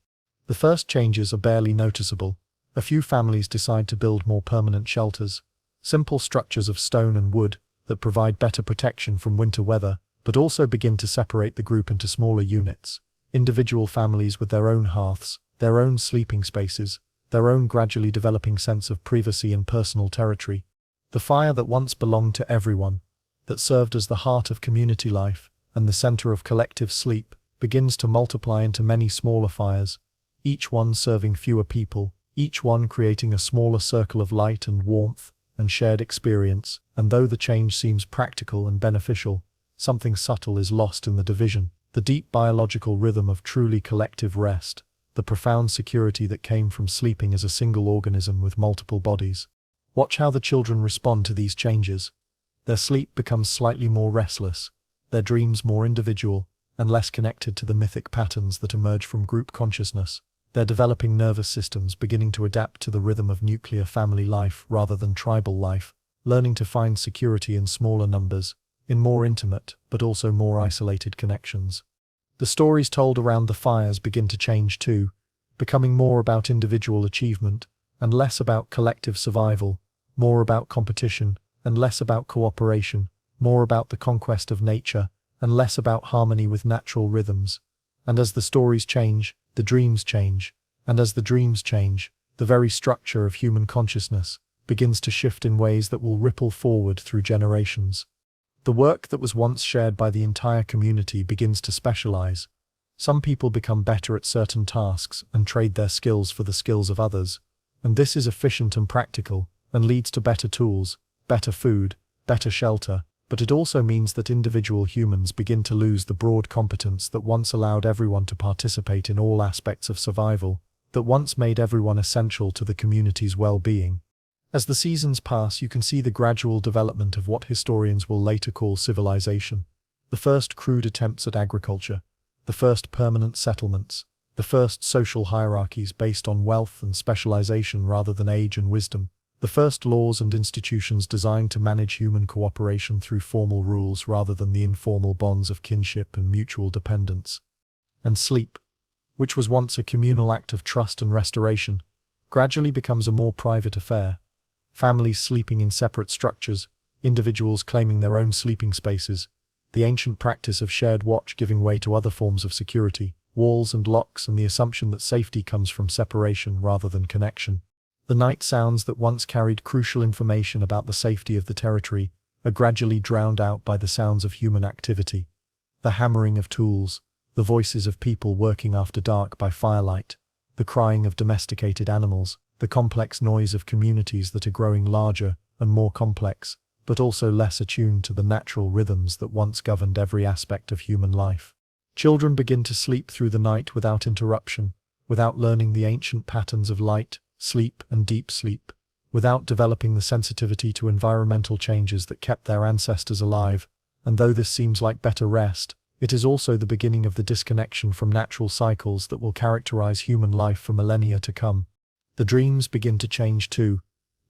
[SPEAKER 1] The first changes are barely noticeable. A few families decide to build more permanent shelters, simple structures of stone and wood that provide better protection from winter weather, but also begin to separate the group into smaller units, individual families with their own hearths, their own sleeping spaces, their own gradually developing sense of privacy and personal territory. The fire that once belonged to everyone, that served as the heart of community life and the center of collective sleep, begins to multiply into many smaller fires, each one serving fewer people, each one creating a smaller circle of light and warmth and shared experience, and though the change seems practical and beneficial, something subtle is lost in the division, the deep biological rhythm of truly collective rest, the profound security that came from sleeping as a single organism with multiple bodies. Watch how the children respond to these changes. Their sleep becomes slightly more restless, their dreams more individual, and less connected to the mythic patterns that emerge from group consciousness, their developing nervous systems beginning to adapt to the rhythm of nuclear family life rather than tribal life, learning to find security in smaller numbers, in more intimate but also more isolated connections. The stories told around the fires begin to change too, becoming more about individual achievement and less about collective survival, more about competition and less about cooperation, more about the conquest of nature and less about harmony with natural rhythms. And as the stories change, the dreams change, and as the dreams change, the very structure of human consciousness begins to shift in ways that will ripple forward through generations. The work that was once shared by the entire community begins to specialize. Some people become better at certain tasks and trade their skills for the skills of others, and this is efficient and practical, and leads to better tools, better food, better shelter, but it also means that individual humans begin to lose the broad competence that once allowed everyone to participate in all aspects of survival, that once made everyone essential to the community's well-being. As the seasons pass, you can see the gradual development of what historians will later call civilization. The first crude attempts at agriculture, the first permanent settlements, the first social hierarchies based on wealth and specialization rather than age and wisdom, the first laws and institutions designed to manage human cooperation through formal rules rather than the informal bonds of kinship and mutual dependence. And sleep, which was once a communal act of trust and restoration, gradually becomes a more private affair. Families sleeping in separate structures, individuals claiming their own sleeping spaces, the ancient practice of shared watch giving way to other forms of security, walls and locks, and the assumption that safety comes from separation rather than connection. The night sounds that once carried crucial information about the safety of the territory are gradually drowned out by the sounds of human activity. The hammering of tools, the voices of people working after dark by firelight, the crying of domesticated animals, the complex noise of communities that are growing larger and more complex, but also less attuned to the natural rhythms that once governed every aspect of human life. Children begin to sleep through the night without interruption, without learning the ancient patterns of light, sleep, and deep sleep, without developing the sensitivity to environmental changes that kept their ancestors alive. And though this seems like better rest, it is also the beginning of the disconnection from natural cycles that will characterize human life for millennia to come. The dreams begin to change too,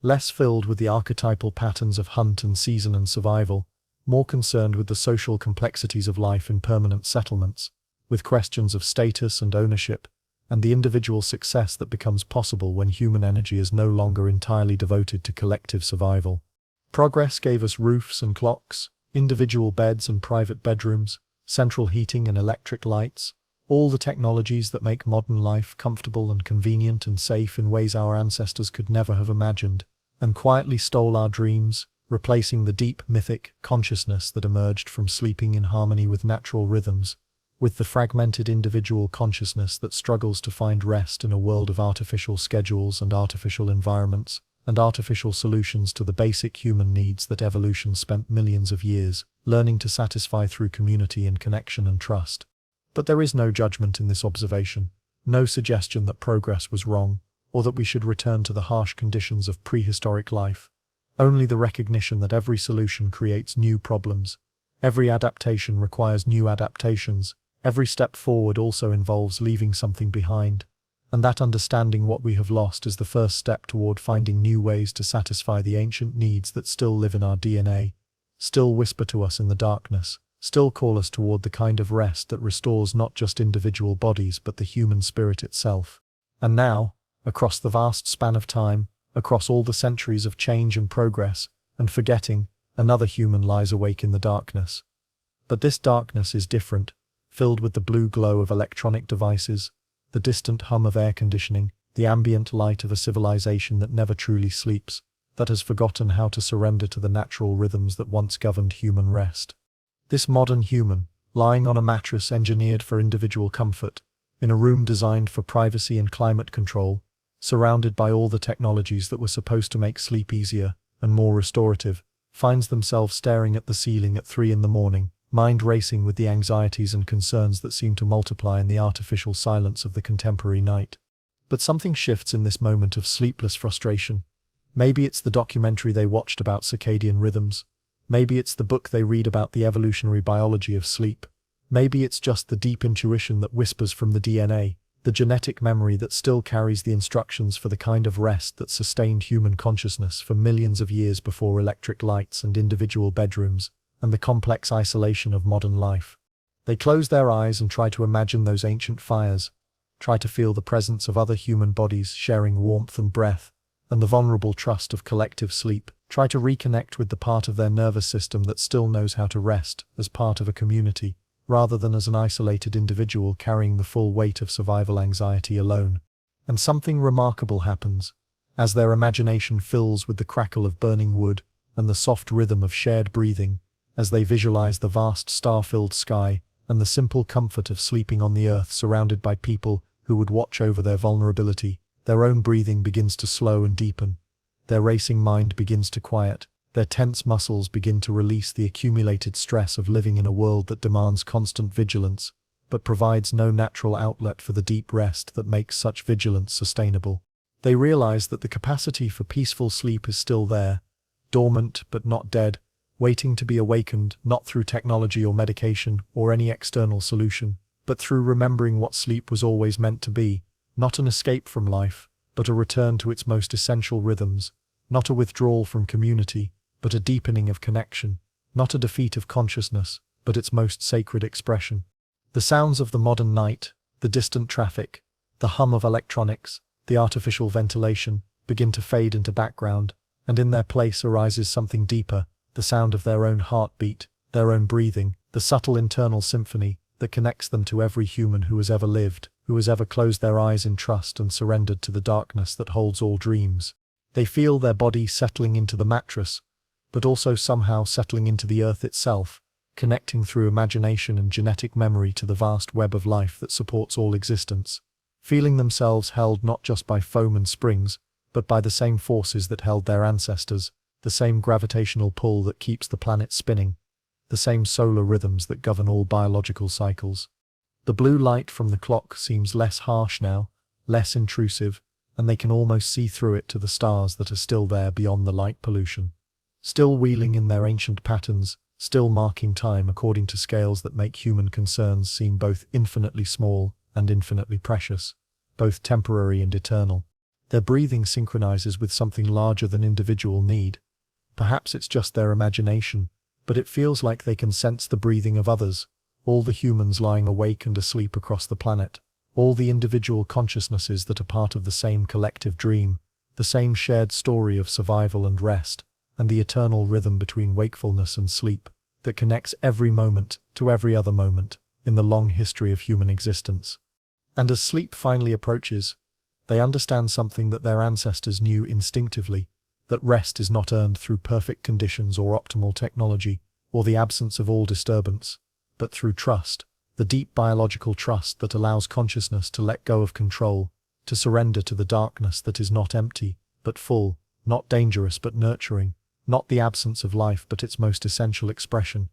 [SPEAKER 1] less filled with the archetypal patterns of hunt and season and survival, more concerned with the social complexities of life in permanent settlements, with questions of status and ownership, and the individual success that becomes possible when human energy is no longer entirely devoted to collective survival. Progress gave us roofs and clocks, individual beds and private bedrooms, central heating and electric lights, all the technologies that make modern life comfortable and convenient and safe in ways our ancestors could never have imagined, and quietly stole our dreams, replacing the deep mythic consciousness that emerged from sleeping in harmony with natural rhythms, with the fragmented individual consciousness that struggles to find rest in a world of artificial schedules and artificial environments, and artificial solutions to the basic human needs that evolution spent millions of years learning to satisfy through community and connection and trust. But there is no judgment in this observation, no suggestion that progress was wrong, or that we should return to the harsh conditions of prehistoric life. Only the recognition that every solution creates new problems, every adaptation requires new adaptations, every step forward also involves leaving something behind, and that understanding what we have lost is the first step toward finding new ways to satisfy the ancient needs that still live in our DNA, still whisper to us in the darkness, still call us toward the kind of rest that restores not just individual bodies but the human spirit itself. And now, across the vast span of time, across all the centuries of change and progress, and forgetting, another human lies awake in the darkness. But this darkness is different, filled with the blue glow of electronic devices, the distant hum of air conditioning, the ambient light of a civilization that never truly sleeps, that has forgotten how to surrender to the natural rhythms that once governed human rest. This modern human, lying on a mattress engineered for individual comfort, in a room designed for privacy and climate control, surrounded by all the technologies that were supposed to make sleep easier and more restorative, finds themselves staring at the ceiling at 3 a.m, mind racing with the anxieties and concerns that seem to multiply in the artificial silence of the contemporary night. But something shifts in this moment of sleepless frustration. Maybe it's the documentary they watched about circadian rhythms. Maybe it's the book they read about the evolutionary biology of sleep. Maybe it's just the deep intuition that whispers from the DNA, the genetic memory that still carries the instructions for the kind of rest that sustained human consciousness for millions of years before electric lights and individual bedrooms, and the complex isolation of modern life. They close their eyes and try to imagine those ancient fires, try to feel the presence of other human bodies sharing warmth and breath, and the vulnerable trust of collective sleep, try to reconnect with the part of their nervous system that still knows how to rest as part of a community, rather than as an isolated individual carrying the full weight of survival anxiety alone. And something remarkable happens. As their imagination fills with the crackle of burning wood and the soft rhythm of shared breathing, as they visualize the vast star-filled sky and the simple comfort of sleeping on the earth surrounded by people who would watch over their vulnerability, their own breathing begins to slow and deepen. Their racing mind begins to quiet, Their tense muscles begin to release the accumulated stress of living in a world that demands constant vigilance, but provides no natural outlet for the deep rest that makes such vigilance sustainable. They realize that the capacity for peaceful sleep is still there, dormant but not dead, waiting to be awakened not through technology or medication or any external solution, but through remembering what sleep was always meant to be, not an escape from life, but a return to its most essential rhythms, not a withdrawal from community, but a deepening of connection, not a defeat of consciousness, but its most sacred expression. The sounds of the modern night, the distant traffic, the hum of electronics, the artificial ventilation, begin to fade into background, and in their place arises something deeper, the sound of their own heartbeat, their own breathing, the subtle internal symphony that connects them to every human who has ever lived, who has ever closed their eyes in trust and surrendered to the darkness that holds all dreams. They feel their body settling into the mattress, but also somehow settling into the earth itself, connecting through imagination and genetic memory to the vast web of life that supports all existence, feeling themselves held not just by foam and springs, but by the same forces that held their ancestors, the same gravitational pull that keeps the planet spinning, the same solar rhythms that govern all biological cycles. The blue light from the clock seems less harsh now, less intrusive, and they can almost see through it to the stars that are still there beyond the light pollution. Still wheeling in their ancient patterns, still marking time according to scales that make human concerns seem both infinitely small and infinitely precious, both temporary and eternal. Their breathing synchronizes with something larger than individual need. Perhaps it's just their imagination, but it feels like they can sense the breathing of others, all the humans lying awake and asleep across the planet, all the individual consciousnesses that are part of the same collective dream, the same shared story of survival and rest, and the eternal rhythm between wakefulness and sleep that connects every moment to every other moment in the long history of human existence. And as sleep finally approaches, they understand something that their ancestors knew instinctively, that rest is not earned through perfect conditions or optimal technology, or the absence of all disturbance, but through trust, the deep biological trust that allows consciousness to let go of control, to surrender to the darkness that is not empty, but full, not dangerous but nurturing, not the absence of life but its most essential expression.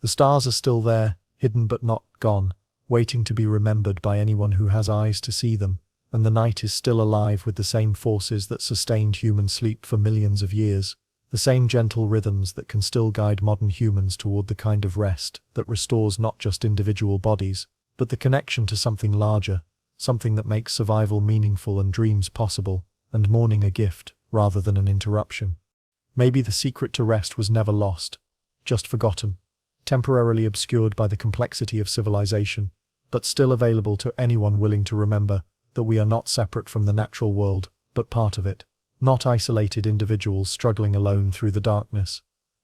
[SPEAKER 1] The stars are still there, hidden but not gone, waiting to be remembered by anyone who has eyes to see them, and the night is still alive with the same forces that sustained human sleep for millions of years, the same gentle rhythms that can still guide modern humans toward the kind of rest that restores not just individual bodies, but the connection to something larger, something that makes survival meaningful and dreams possible, and mourning a gift rather than an interruption. Maybe the secret to rest was never lost, just forgotten, temporarily obscured by the complexity of civilization, but still available to anyone willing to remember that we are not separate from the natural world, but part of it, not isolated individuals struggling alone through the darkness,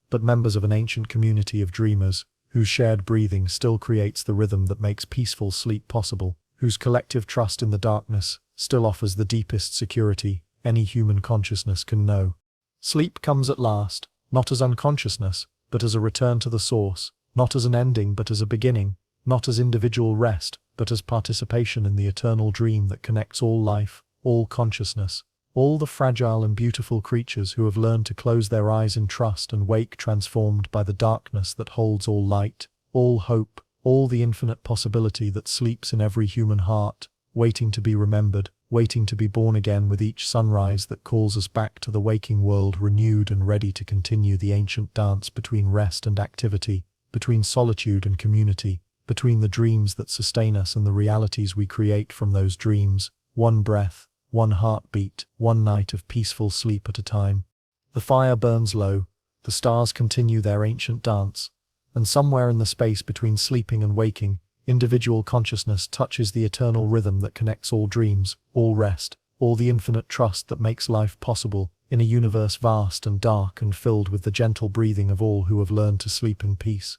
[SPEAKER 1] but members of an ancient community of dreamers, whose shared breathing still creates the rhythm that makes peaceful sleep possible, whose collective trust in the darkness still offers the deepest security any human consciousness can know. Sleep comes at last, not as unconsciousness, but as a return to the source, not as an ending but as a beginning, not as individual rest, but as participation in the eternal dream that connects all life, all consciousness, all the fragile and beautiful creatures who have learned to close their eyes in trust and wake transformed by the darkness that holds all light, all hope, all the infinite possibility that sleeps in every human heart, waiting to be remembered, waiting to be born again with each sunrise that calls us back to the waking world renewed and ready to continue the ancient dance between rest and activity, between solitude and community, between the dreams that sustain us and the realities we create from those dreams, one breath, one heartbeat, one night of peaceful sleep at a time. The fire burns low, the stars continue their ancient dance, and somewhere in the space between sleeping and waking, individual consciousness touches the eternal rhythm that connects all dreams, all rest, all the infinite trust that makes life possible, in a universe vast and dark and filled with the gentle breathing of all who have learned to sleep in peace.